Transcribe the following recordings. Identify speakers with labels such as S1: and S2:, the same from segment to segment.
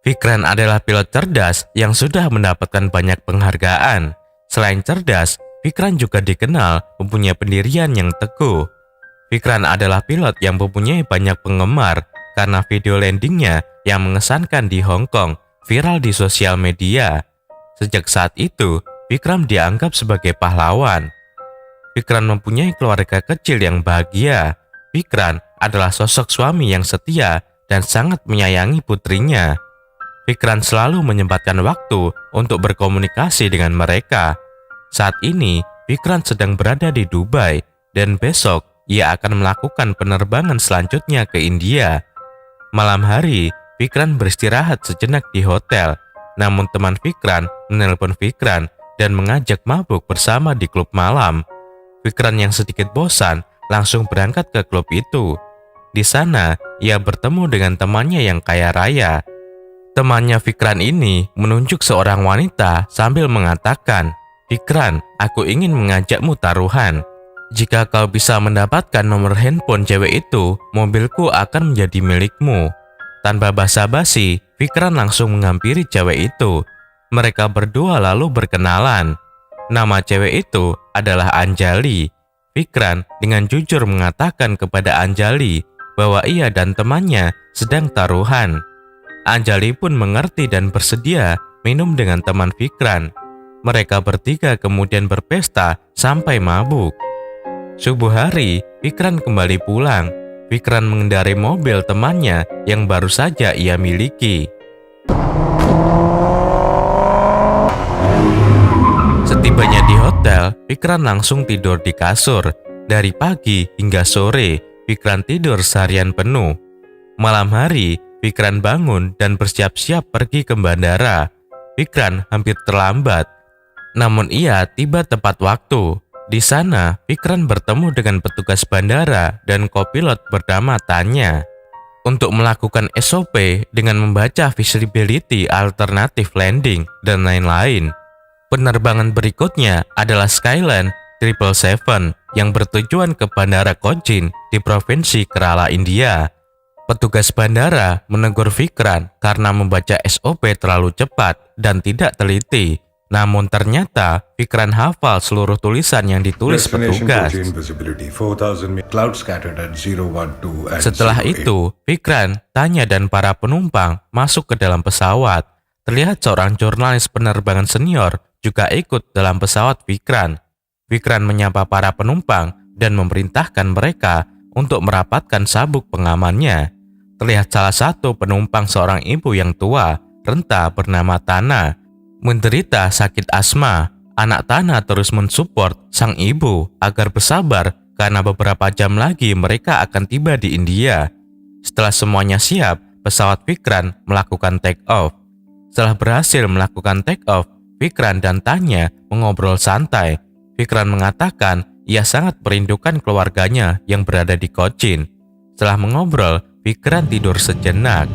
S1: Vikran adalah pilot cerdas yang sudah mendapatkan banyak penghargaan. Selain cerdas, Vikran juga dikenal mempunyai pendirian yang teguh. Vikran adalah pilot yang mempunyai banyak penggemar karena video landingnya yang mengesankan di Hong Kong viral di sosial media. Sejak saat itu, Vikram dianggap sebagai pahlawan. Vikran mempunyai keluarga kecil yang bahagia. Vikran adalah sosok suami yang setia dan sangat menyayangi putrinya. Vikran selalu menyempatkan waktu untuk berkomunikasi dengan mereka. Saat ini, Vikran sedang berada di Dubai dan besok ia akan melakukan penerbangan selanjutnya ke India. Malam hari, Vikran beristirahat sejenak di hotel. Namun teman Vikran menelpon Vikran dan mengajak mabuk bersama di klub malam. Vikran yang sedikit bosan langsung berangkat ke klub itu. Di sana, ia bertemu dengan temannya yang kaya raya. Temannya Vikran ini menunjuk seorang wanita sambil mengatakan, "Vikran, aku ingin mengajakmu taruhan. Jika kau bisa mendapatkan nomor handphone cewek itu, mobilku akan menjadi milikmu." Tanpa basa-basi, Vikran langsung menghampiri cewek itu. Mereka berdua lalu berkenalan. Nama cewek itu adalah Anjali. Vikran dengan jujur mengatakan kepada Anjali bahwa ia dan temannya sedang taruhan. Anjali pun mengerti dan bersedia minum dengan teman Vikran. Mereka bertiga kemudian berpesta sampai mabuk. Subuh hari, Vikran kembali pulang. Vikran mengendarai mobil temannya yang baru saja ia miliki. Setibanya di hotel, Vikran langsung tidur di kasur. Dari pagi hingga sore, Vikran tidur seharian penuh. Malam hari, Vikran bangun dan bersiap-siap pergi ke bandara. Vikran hampir terlambat, namun ia tiba tepat waktu. Di sana, Vikran bertemu dengan petugas bandara dan kopilot bernama Tanya. Untuk melakukan SOP dengan membaca visibility alternative landing dan lain-lain. Penerbangan berikutnya adalah Skyline 777 yang bertujuan ke Bandara Cochin di Provinsi Kerala, India. Petugas bandara menegur Vikran karena membaca SOP terlalu cepat dan tidak teliti. Namun ternyata Vikran hafal seluruh tulisan yang ditulis petugas. Setelah itu, Vikran, Tanya dan para penumpang masuk ke dalam pesawat. Terlihat seorang jurnalis penerbangan senior juga ikut dalam pesawat Vikran. Vikran menyapa para penumpang dan memerintahkan mereka untuk merapatkan sabuk pengamannya. Terlihat salah satu penumpang seorang ibu yang tua, renta bernama Tana, menderita sakit asma. Anak Tana terus mensupport sang ibu agar bersabar karena beberapa jam lagi mereka akan tiba di India. Setelah semuanya siap, pesawat Vikran melakukan take off. Setelah berhasil melakukan take off, Vikran dan Tanya mengobrol santai. Vikran mengatakan ia sangat merindukan keluarganya yang berada di Cochin. Setelah mengobrol, Vikran tidur sejenak.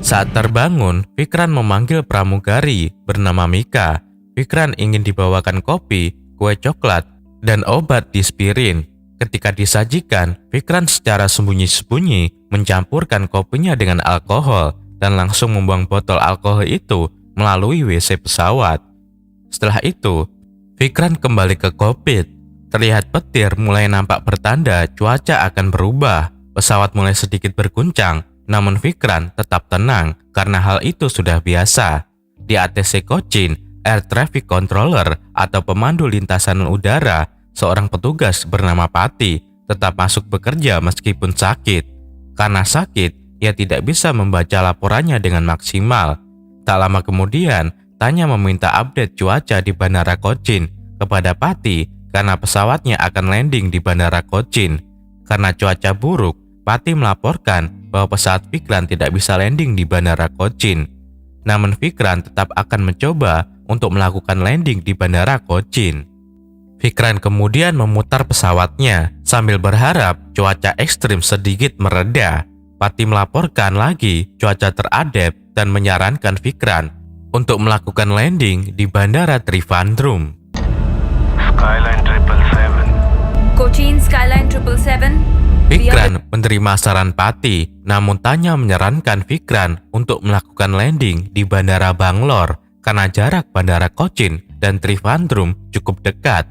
S1: Saat terbangun, Vikran memanggil pramugari bernama Mika. Vikran ingin dibawakan kopi, kue coklat, dan obat dispirin. Ketika disajikan, Vikran secara sembunyi-sembunyi mencampurkan kopinya dengan alkohol dan langsung membuang botol alkohol itu melalui WC pesawat. Setelah itu, Vikran kembali ke kokpit. Terlihat petir mulai nampak bertanda cuaca akan berubah. Pesawat mulai sedikit berguncang, namun Vikran tetap tenang karena hal itu sudah biasa. Di ATC Cochin, Air Traffic Controller atau pemandu lintasan udara, seorang petugas bernama Pati tetap masuk bekerja meskipun sakit. Karena sakit, ia tidak bisa membaca laporannya dengan maksimal. Tak lama kemudian, Tanya meminta update cuaca di Bandara Cochin kepada Pati karena pesawatnya akan landing di Bandara Cochin. Karena cuaca buruk, Pati melaporkan bahwa pesawat Vikran tidak bisa landing di Bandara Cochin. Namun Vikran tetap akan mencoba untuk melakukan landing di Bandara Cochin. Vikran kemudian memutar pesawatnya sambil berharap cuaca ekstrim sedikit mereda. Pati melaporkan lagi cuaca teradap dan menyarankan Vikran untuk melakukan landing di Bandara Trivandrum.
S2: Skyline 777.
S3: Cochin Skyline 777.
S1: Fikran menerima saran Patty, namun Tanya menyarankan Fikran untuk melakukan landing di Bandara Bangalore karena jarak Bandara Cochin dan Trivandrum cukup dekat.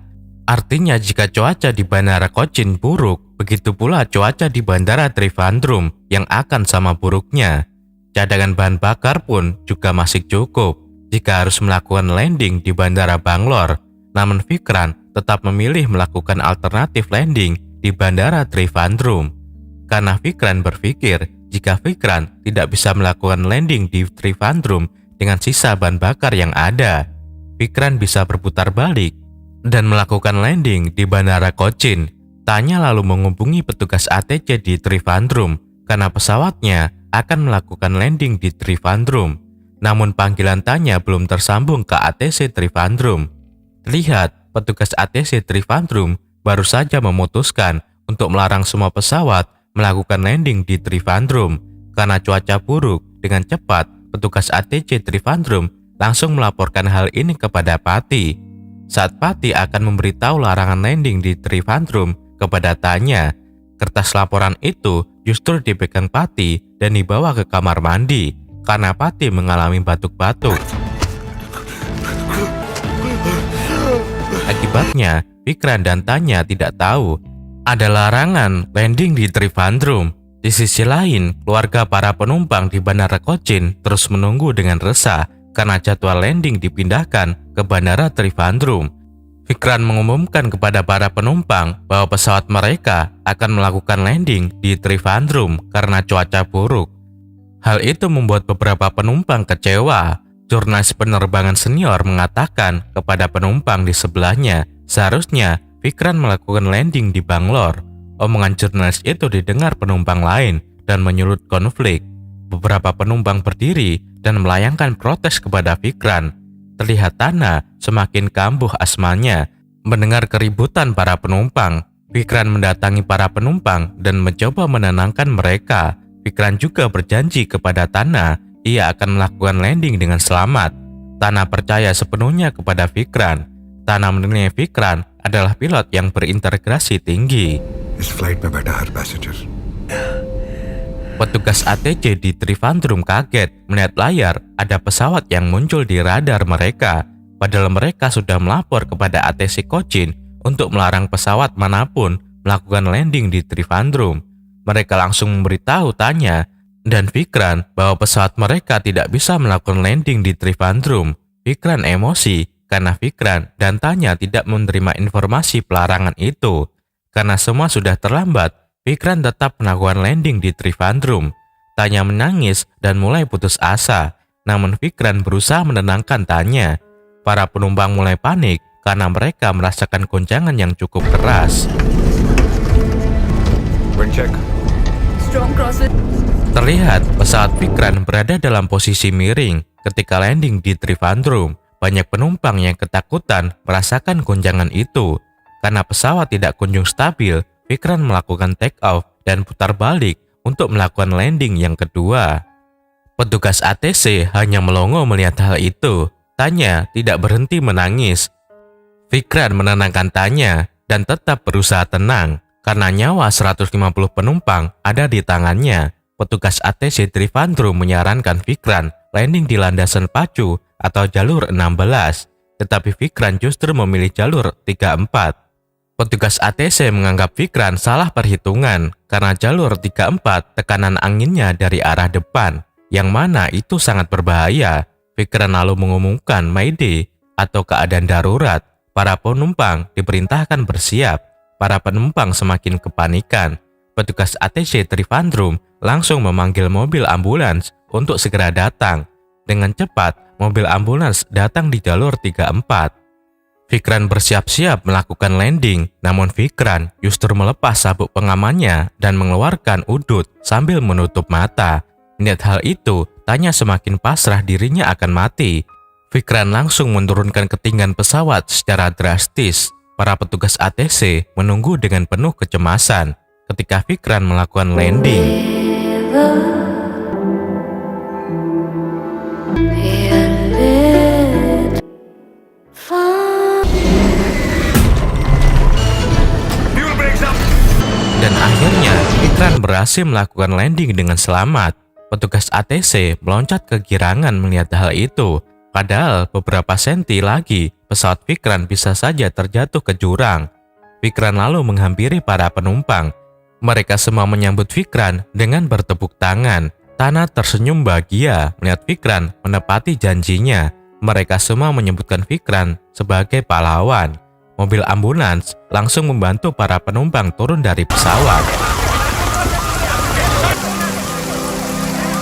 S1: Artinya jika cuaca di Bandara Cochin buruk, begitu pula cuaca di Bandara Trivandrum yang akan sama buruknya. Cadangan bahan bakar pun juga masih cukup jika harus melakukan landing di Bandara Bangalore. Namun Fikran tetap memilih melakukan alternatif landing di Bandara Trivandrum. Karena Fikran berpikir jika Fikran tidak bisa melakukan landing di Trivandrum dengan sisa bahan bakar yang ada, Fikran bisa berputar balik dan melakukan landing di Bandara Cochin. Tanya lalu menghubungi petugas ATC di Trivandrum karena pesawatnya akan melakukan landing di Trivandrum. Namun panggilan Tanya belum tersambung ke ATC Trivandrum. Terlihat petugas ATC Trivandrum baru saja memutuskan untuk melarang semua pesawat melakukan landing di Trivandrum karena cuaca buruk. Dengan cepat, petugas ATC Trivandrum langsung melaporkan hal ini kepada Patty. Saat Patty akan memberitahu larangan landing di Trivandrum kepada Tanya, kertas laporan itu justru dipegang Patty dan dibawa ke kamar mandi karena Patty mengalami batuk-batuk. Akibatnya, Fikran dan Tanya tidak tahu ada larangan landing di Trivandrum. Di sisi lain, keluarga para penumpang di Bandara Cochin terus menunggu dengan resah karena jadwal landing dipindahkan ke Bandara Trivandrum. Fikran mengumumkan kepada para penumpang bahwa pesawat mereka akan melakukan landing di Trivandrum karena cuaca buruk. Hal itu membuat beberapa penumpang kecewa. Jurnalis penerbangan senior mengatakan kepada penumpang di sebelahnya, seharusnya Fikran melakukan landing di Bangalore. Omongan jurnalis itu didengar penumpang lain dan menyulut konflik. Beberapa penumpang berdiri dan melayangkan protes kepada Fikran. Terlihat Tana semakin kambuh asmanya. Mendengar keributan para penumpang, Fikran mendatangi para penumpang dan mencoba menenangkan mereka. Fikran juga berjanji kepada Tana ia akan melakukan landing dengan selamat. Tana percaya sepenuhnya kepada Fikran. Tana menilai Fikran adalah pilot yang berintegrasi tinggi. Petugas ATC di Trivandrum kaget melihat layar ada pesawat yang muncul di radar mereka. Padahal mereka sudah melapor kepada ATC Cochin untuk melarang pesawat manapun melakukan landing di Trivandrum. Mereka langsung memberitahu Tanya dan Fikran bahwa pesawat mereka tidak bisa melakukan landing di Trivandrum. Fikran emosi karena Fikran dan Tanya tidak menerima informasi pelarangan itu. Karena semua sudah terlambat, Fikran tetap melakukan landing di Trivandrum. Tanya menangis dan mulai putus asa. Namun Fikran berusaha menenangkan Tanya. Para penumpang mulai panik karena mereka merasakan goncangan yang cukup keras. Terlihat pesawat Fikran berada dalam posisi miring ketika landing di Trivandrum. Banyak penumpang yang ketakutan merasakan goncangan itu. Karena pesawat tidak kunjung stabil, Fikran melakukan take off dan putar balik untuk melakukan landing yang kedua. Petugas ATC hanya melongo melihat hal itu. Tanya tidak berhenti menangis. Fikran menenangkan Tanya dan tetap berusaha tenang. Karena nyawa 150 penumpang ada di tangannya, petugas ATC Trivandrum menyarankan Fikran landing di landasan pacu atau jalur 16. Tetapi Fikran justru memilih jalur 34. Petugas ATC menganggap Fikran salah perhitungan karena jalur 34 tekanan anginnya dari arah depan, yang mana itu sangat berbahaya. Fikran lalu mengumumkan Mayday atau keadaan darurat. Para penumpang diperintahkan bersiap. Para penumpang semakin kepanikan. Petugas ATC Trivandrum langsung memanggil mobil ambulans untuk segera datang. Dengan cepat, mobil ambulans datang di jalur 34. Fikran bersiap-siap melakukan landing, namun Fikran justru melepas sabuk pengamannya dan mengeluarkan udut sambil menutup mata. Melihat hal itu, Tanya semakin pasrah dirinya akan mati. Fikran langsung menurunkan ketinggian pesawat secara drastis. Para petugas ATC menunggu dengan penuh kecemasan ketika Fikran melakukan landing. Dan akhirnya berhasil melakukan landing dengan selamat. Petugas ATC meloncat kegirangan melihat hal itu. Padahal beberapa senti lagi, pesawat Fikran bisa saja terjatuh ke jurang. Fikran lalu menghampiri para penumpang. Mereka semua menyambut Fikran dengan bertepuk tangan. Tana tersenyum bahagia melihat Fikran menepati janjinya. Mereka semua menyebutkan Fikran sebagai pahlawan. Mobil ambulans langsung membantu para penumpang turun dari pesawat.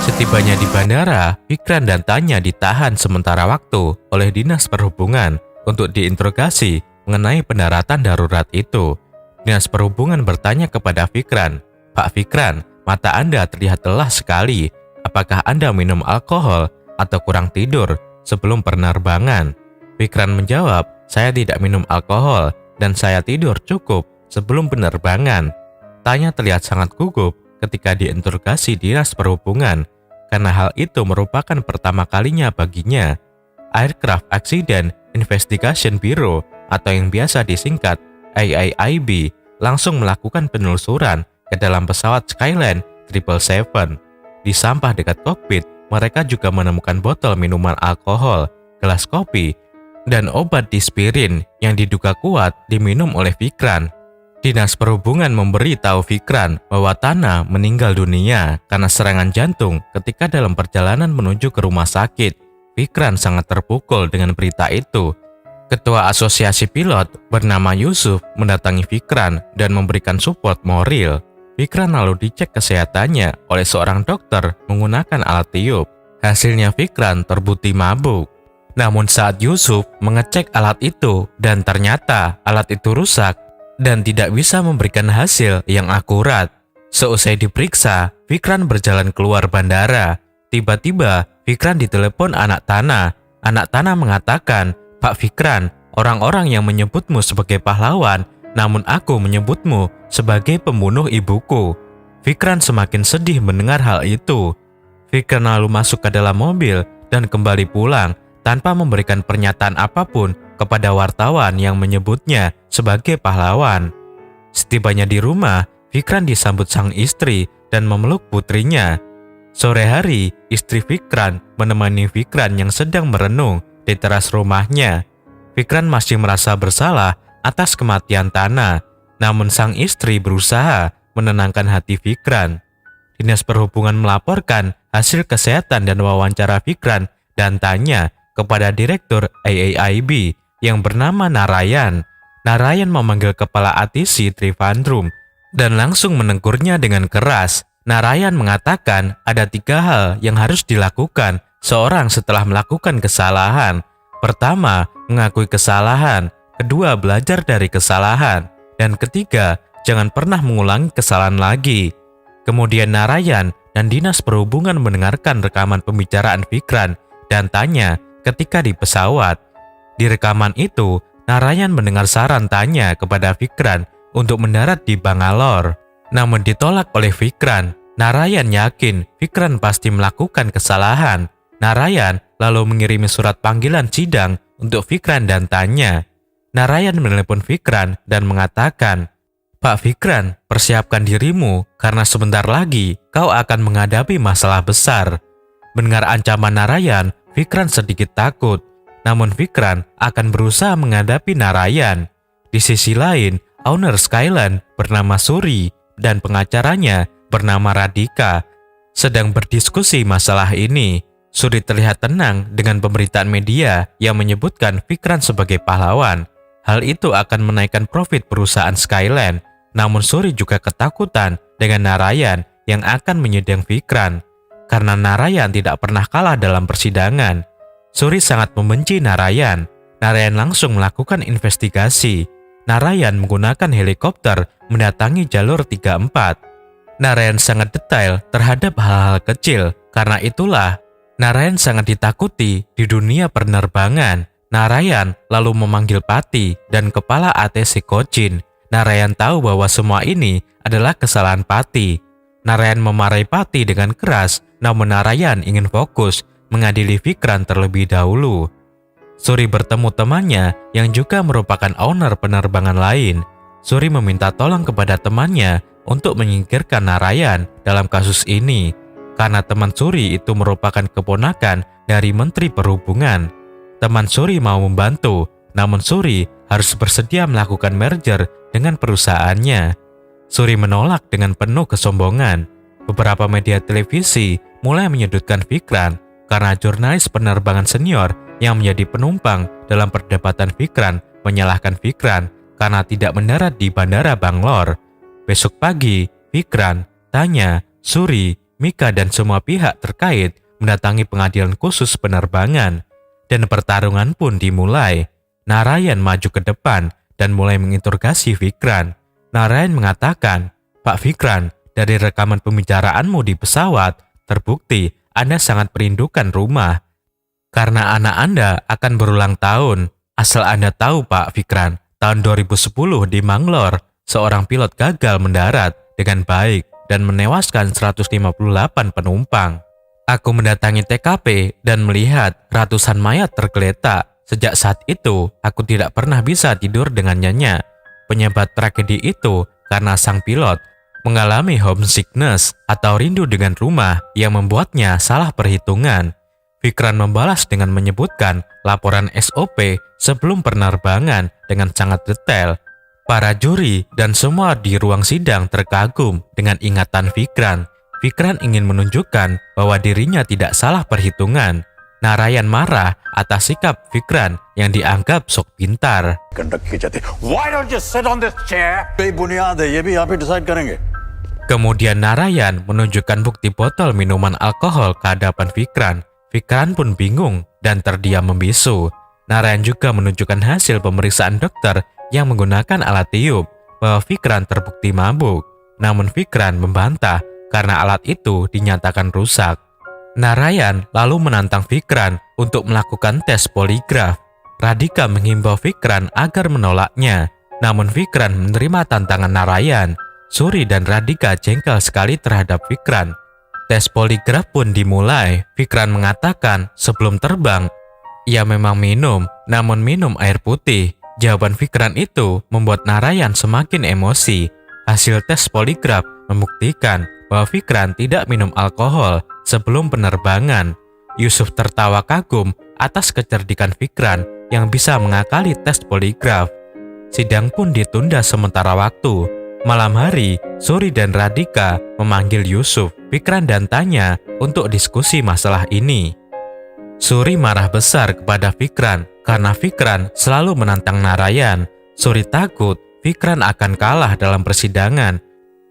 S1: Setibanya di bandara, Fikran dan Tanya ditahan sementara waktu oleh Dinas Perhubungan untuk diinterogasi mengenai pendaratan darurat itu. Dinas Perhubungan bertanya kepada Fikran, "Pak Fikran, mata Anda terlihat lelah sekali. Apakah Anda minum alkohol atau kurang tidur sebelum penerbangan?" Fikran menjawab, "Saya tidak minum alkohol dan saya tidur cukup sebelum penerbangan." Tanya terlihat sangat gugup ketika diinterogasi Dinas Perhubungan karena hal itu merupakan pertama kalinya baginya. Aircraft Accident Investigation Bureau atau yang biasa disingkat AAIB langsung melakukan penelusuran ke dalam pesawat Skyline 777. Di sampah dekat kokpit, mereka juga menemukan botol minuman alkohol, gelas kopi, dan obat dispirin yang diduga kuat diminum oleh Fikran. Dinas Perhubungan memberi tahu Fikran bahwa Tana meninggal dunia karena serangan jantung ketika dalam perjalanan menuju ke rumah sakit. Fikran sangat terpukul dengan berita itu. Ketua Asosiasi Pilot bernama Yusuf mendatangi Fikran dan memberikan support moral. Fikran lalu dicek kesehatannya oleh seorang dokter menggunakan alat tiup. Hasilnya Fikran terbukti mabuk. Namun saat Yusuf mengecek alat itu dan ternyata alat itu rusak dan tidak bisa memberikan hasil yang akurat. Seusai diperiksa, Fikran berjalan keluar bandara. Tiba-tiba Fikran ditelepon anak Tana. Anak Tana mengatakan, "Pak Fikran, orang-orang yang menyebutmu sebagai pahlawan, namun aku menyebutmu sebagai pembunuh ibuku." Fikran semakin sedih mendengar hal itu. Fikran lalu masuk ke dalam mobil dan kembali pulang tanpa memberikan pernyataan apapun kepada wartawan yang menyebutnya sebagai pahlawan. Setibanya di rumah, Fikran disambut sang istri dan memeluk putrinya. Sore hari, istri Fikran menemani Fikran yang sedang merenung di teras rumahnya. Fikran masih merasa bersalah atas kematian Tana, namun sang istri berusaha menenangkan hati Fikran. Dinas Perhubungan melaporkan hasil kesehatan dan wawancara Fikran dan Tanya kepada Direktur AAIB yang bernama Narayan. Narayan memanggil kepala ATC Trivandrum dan langsung menegurnya dengan keras. Narayan mengatakan ada 3 hal yang harus dilakukan seorang setelah melakukan kesalahan. Pertama, mengakui kesalahan. Kedua, belajar dari kesalahan. Dan ketiga, jangan pernah mengulangi kesalahan lagi. Kemudian Narayan dan Dinas Perhubungan mendengarkan rekaman pembicaraan Fikran dan Tanya ketika di pesawat. Di rekaman itu, Narayan mendengar saran Tanya kepada Fikran untuk mendarat di Bangalore. Namun ditolak oleh Fikran. Narayan yakin Fikran pasti melakukan kesalahan. Narayan lalu mengirimi surat panggilan sidang untuk Fikran dan Tanya. Narayan menelepon Fikran dan mengatakan, "Pak Fikran, persiapkan dirimu karena sebentar lagi kau akan menghadapi masalah besar." Mendengar ancaman Narayan, Fikran sedikit takut. Namun Fikran akan berusaha menghadapi Narayan. Di sisi lain, owner Skyline bernama Suri dan pengacaranya bernama Radhika sedang berdiskusi masalah ini. Suri terlihat tenang dengan pemberitaan media yang menyebutkan Fikran sebagai pahlawan. Hal itu akan menaikkan profit perusahaan Skyline. Namun Suri juga ketakutan dengan Narayan yang akan menyedang Fikran. Karena Narayan tidak pernah kalah dalam persidangan. Suri sangat membenci Narayan. Narayan langsung melakukan investigasi. Narayan menggunakan helikopter mendatangi jalur 34. Narayan sangat detail terhadap hal-hal kecil. Karena itulah, Narayan sangat ditakuti di dunia penerbangan. Narayan lalu memanggil Pati dan kepala ATC Cochin. Narayan tahu bahwa semua ini adalah kesalahan Pati. Narayan memarahi Pati dengan keras, namun Narayan ingin fokus mengadili Fikran terlebih dahulu. Suri bertemu temannya yang juga merupakan owner penerbangan lain. Suri meminta tolong kepada temannya untuk menyingkirkan Narayan dalam kasus ini, karena teman Suri itu merupakan keponakan dari Menteri Perhubungan. Teman Suri mau membantu, namun Suri harus bersedia melakukan merger dengan perusahaannya. Suri menolak dengan penuh kesombongan. Beberapa media televisi mulai menyudutkan Vikran karena jurnalis penerbangan senior yang menjadi penumpang dalam perdebatan Vikran menyalahkan Vikran karena tidak mendarat di Bandara Bangalore. Besok pagi, Vikran, Tanya, Suri, Mika dan semua pihak terkait mendatangi pengadilan khusus penerbangan. Dan pertarungan pun dimulai. Narayan maju ke depan dan mulai menginterogasi Vikran. Narayan mengatakan, "Pak Vikran, dari rekaman pembicaraanmu di pesawat, terbukti Anda sangat merindukan rumah. Karena anak Anda akan berulang tahun. Asal Anda tahu Pak Vikran, tahun 2010 di Mangalore, seorang pilot gagal mendarat dengan baik dan menewaskan 158 penumpang. Aku mendatangi TKP dan melihat ratusan mayat tergeletak. Sejak saat itu, aku tidak pernah bisa tidur dengan nyenyak. Penyebab tragedi itu karena sang pilot mengalami homesickness atau rindu dengan rumah yang membuatnya salah perhitungan." Vikran membalas dengan menyebutkan laporan SOP sebelum penerbangan dengan sangat detail. Para juri dan semua di ruang sidang terkagum dengan ingatan Vikran. Vikran ingin menunjukkan bahwa dirinya tidak salah perhitungan. Narayan marah atas sikap Vikran yang dianggap sok pintar.
S2: Why don't you sit on this chair?
S1: Kemudian Narayan menunjukkan bukti botol minuman alkohol ke hadapan Vikran. Vikran pun bingung dan terdiam membisu. Narayan juga menunjukkan hasil pemeriksaan dokter yang menggunakan alat tiup bahwa Vikran terbukti mabuk. Namun Vikran membantah karena alat itu dinyatakan rusak. Narayan lalu menantang Vikran untuk melakukan tes poligraf. Radhika menghimbau Vikran agar menolaknya. Namun Vikran menerima tantangan Narayan. Suri dan Radhika jengkel sekali terhadap Vikran. Tes poligraf pun dimulai. Vikran mengatakan sebelum terbang, ia memang minum, namun minum air putih. Jawaban Vikran itu membuat Narayan semakin emosi. Hasil tes poligraf membuktikan bahwa Vikran tidak minum alkohol sebelum penerbangan. Yusuf tertawa kagum atas kecerdikan Vikran yang bisa mengakali tes poligraf. Sidang pun ditunda sementara waktu. Malam hari, Suri dan Radhika memanggil Yusuf, Vikran dan Tanya untuk diskusi masalah ini. Suri marah besar kepada Vikran karena Vikran selalu menantang Narayan. Suri takut Vikran akan kalah dalam persidangan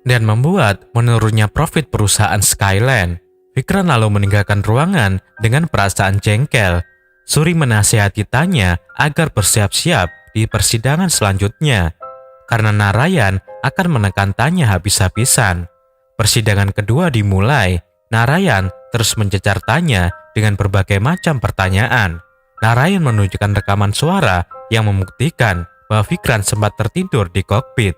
S1: dan membuat menurunnya profit perusahaan Skyland. Vikran lalu meninggalkan ruangan dengan perasaan jengkel. Suri menasihati Tanya agar bersiap-siap di persidangan selanjutnya, karena Narayan akan menekan Tanya habis-habisan. Persidangan kedua dimulai. Narayan terus mencecar Tanya dengan berbagai macam pertanyaan. Narayan menunjukkan rekaman suara yang membuktikan bahwa Vikran sempat tertidur di kokpit.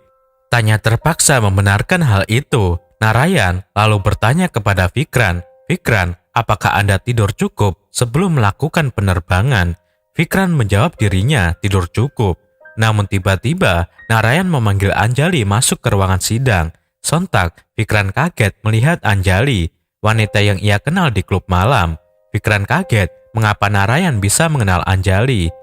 S1: Tanya terpaksa membenarkan hal itu. Narayan lalu bertanya kepada Vikran, "Vikran, apakah Anda tidur cukup sebelum melakukan penerbangan?" Vikran menjawab dirinya tidur cukup. Namun tiba-tiba Narayan memanggil Anjali masuk ke ruangan sidang. Sontak, Vikran kaget melihat Anjali, wanita yang ia kenal di klub malam. Vikran kaget mengapa Narayan bisa mengenal Anjali.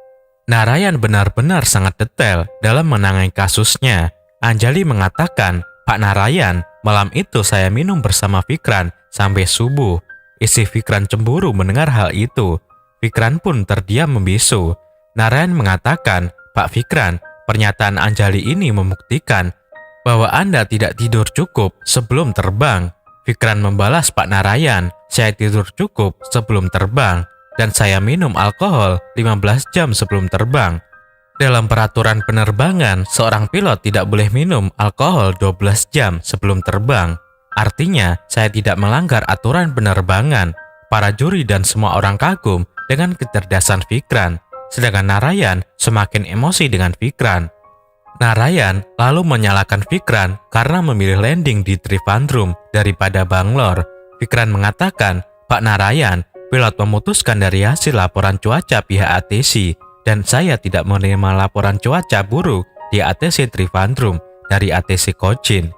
S1: Narayan benar-benar sangat detail dalam menangani kasusnya. Anjali mengatakan, "Pak Narayan, malam itu saya minum bersama Vikran sampai subuh." Isi Vikran cemburu mendengar hal itu. Vikran pun terdiam membisu. Narayan mengatakan, "Pak Vikran, pernyataan Anjali ini membuktikan bahwa Anda tidak tidur cukup sebelum terbang." Vikran membalas Pak Narayan, "Saya tidur cukup sebelum terbang, dan saya minum alkohol 15 jam sebelum terbang. Dalam peraturan penerbangan, seorang pilot tidak boleh minum alkohol 12 jam sebelum terbang. Artinya, saya tidak melanggar aturan penerbangan." Para juri dan semua orang kagum dengan kecerdasan Vikran. Sedangkan Narayan semakin emosi dengan Vikran. Narayan lalu menyalahkan Vikran karena memilih landing di Trivandrum daripada Bangalore. Vikran mengatakan, "Pak Narayan, pilot memutuskan dari hasil laporan cuaca pihak ATC dan saya tidak menerima laporan cuaca buruk di ATC Trivandrum dari ATC Cochin."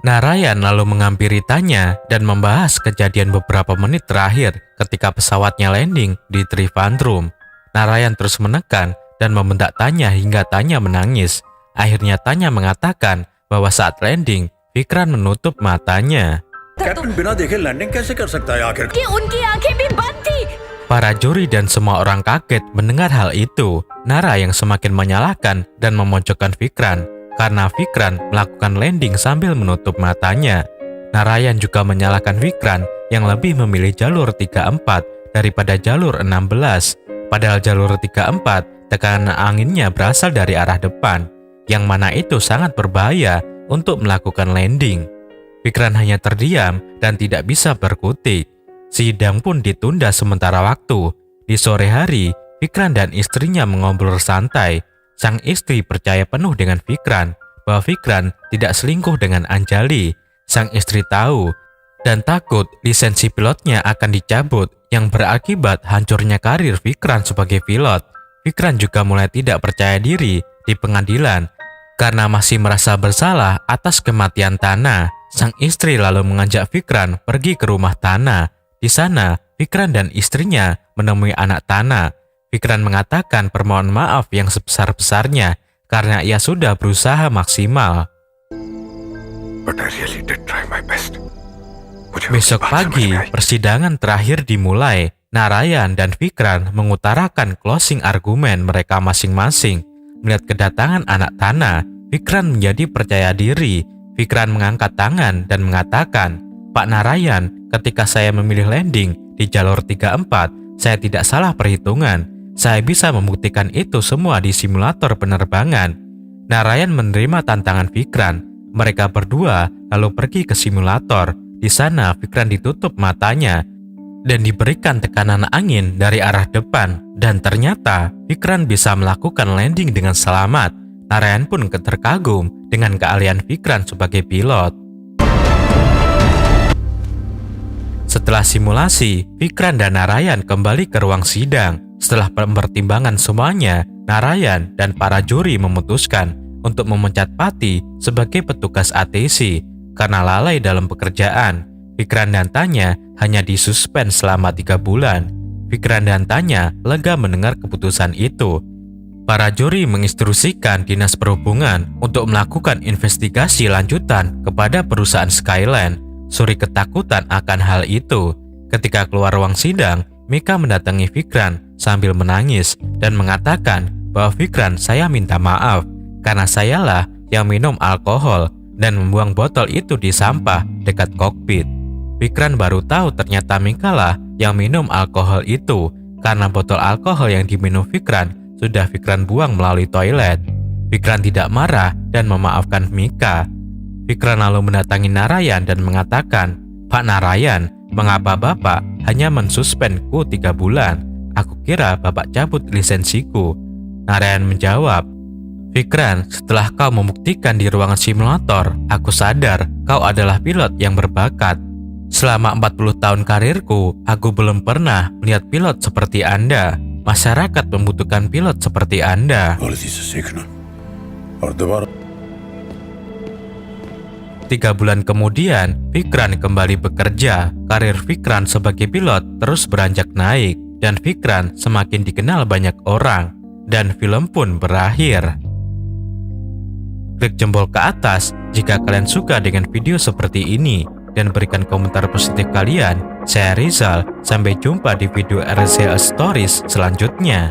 S1: Narayan lalu menghampiri Tanya dan membahas kejadian beberapa menit terakhir ketika pesawatnya landing di Trivandrum. Narayan terus menekan dan membentak Tanya hingga Tanya menangis. Akhirnya Tanya mengatakan bahwa saat landing, Vikran menutup matanya.
S3: Captain बिना देखे लैंडिंग कैसे कर सकता है आखिर?
S4: कि उनकी आंखें भी बंद थी।
S1: Para juri dan semua orang kaget mendengar hal itu. Nara yang semakin menyalahkan dan memojokkan Vikran karena Vikran melakukan landing sambil menutup matanya. Narayan juga menyalahkan Vikran yang lebih memilih jalur 34 daripada jalur 16. Padahal jalur 34 tekanan anginnya berasal dari arah depan, yang mana itu sangat berbahaya untuk melakukan landing. Vikran hanya terdiam dan tidak bisa berkutik. Sidang pun ditunda sementara waktu. Di sore hari, Vikran dan istrinya mengobrol santai. Sang istri percaya penuh dengan Vikran bahwa Vikran tidak selingkuh dengan Anjali. Sang istri tahu dan takut lisensi pilotnya akan dicabut yang berakibat hancurnya karir Vikran sebagai pilot. Vikran juga mulai tidak percaya diri di pengadilan karena masih merasa bersalah atas kematian Tana. Sang istri lalu mengajak Vikran pergi ke rumah Tana. Di sana, Vikran dan istrinya menemui anak Tana. Vikran mengatakan permohonan maaf yang sebesar-besarnya karena ia sudah berusaha maksimal.
S2: But I really did try my best.
S1: Besok pagi, persidangan terakhir dimulai. Narayan dan Vikran mengutarakan closing argumen mereka masing-masing. Melihat kedatangan anak Tana, Vikran menjadi percaya diri. Vikran mengangkat tangan dan mengatakan, "Pak Narayan, ketika saya memilih landing di jalur 34, saya tidak salah perhitungan. Saya bisa membuktikan itu semua di simulator penerbangan." Narayan menerima tantangan Vikran. Mereka berdua lalu pergi ke simulator. Di sana Vikran ditutup matanya dan diberikan tekanan angin dari arah depan. Dan ternyata Vikran bisa melakukan landing dengan selamat. Narayan pun terkagum dengan keahlian Vikran sebagai pilot. Setelah simulasi, Vikran dan Narayan kembali ke ruang sidang. Setelah mempertimbangkan semuanya, Narayan dan para juri memutuskan untuk memecat Pati sebagai petugas ATC karena lalai dalam pekerjaan. Vikran dan Tanya hanya disuspend selama 3 bulan. Vikran dan Tanya lega mendengar keputusan itu. Para juri menginstruksikan Dinas Perhubungan untuk melakukan investigasi lanjutan kepada perusahaan Skyline. Suri ketakutan akan hal itu. Ketika keluar ruang sidang, Mika mendatangi Vikran sambil menangis dan mengatakan bahwa Vikran, saya minta maaf karena sayalah yang minum alkohol dan membuang botol itu di sampah dekat kokpit. Vikran baru tahu ternyata Mika lah yang minum alkohol itu karena botol alkohol yang diminum Vikran sudah Vikran buang melalui toilet. Vikran tidak marah dan memaafkan Mika. Vikran lalu mendatangi Narayan dan mengatakan, "Pak Narayan, mengapa Bapak hanya mensuspendku 3 bulan? Aku kira Bapak cabut lisensiku." Narayan menjawab, "Vikran, setelah kau membuktikan di ruangan simulator, aku sadar kau adalah pilot yang berbakat. Selama 40 tahun karirku, aku belum pernah melihat pilot seperti Anda. Masyarakat membutuhkan pilot seperti Anda." 3 bulan kemudian, Vikran kembali bekerja. Karir Vikran sebagai pilot terus beranjak naik, dan Vikran semakin dikenal banyak orang, dan film pun berakhir. Klik jempol ke atas jika kalian suka dengan video seperti ini, dan berikan komentar positif kalian. Saya Rizal, sampai jumpa di video RCL Stories selanjutnya.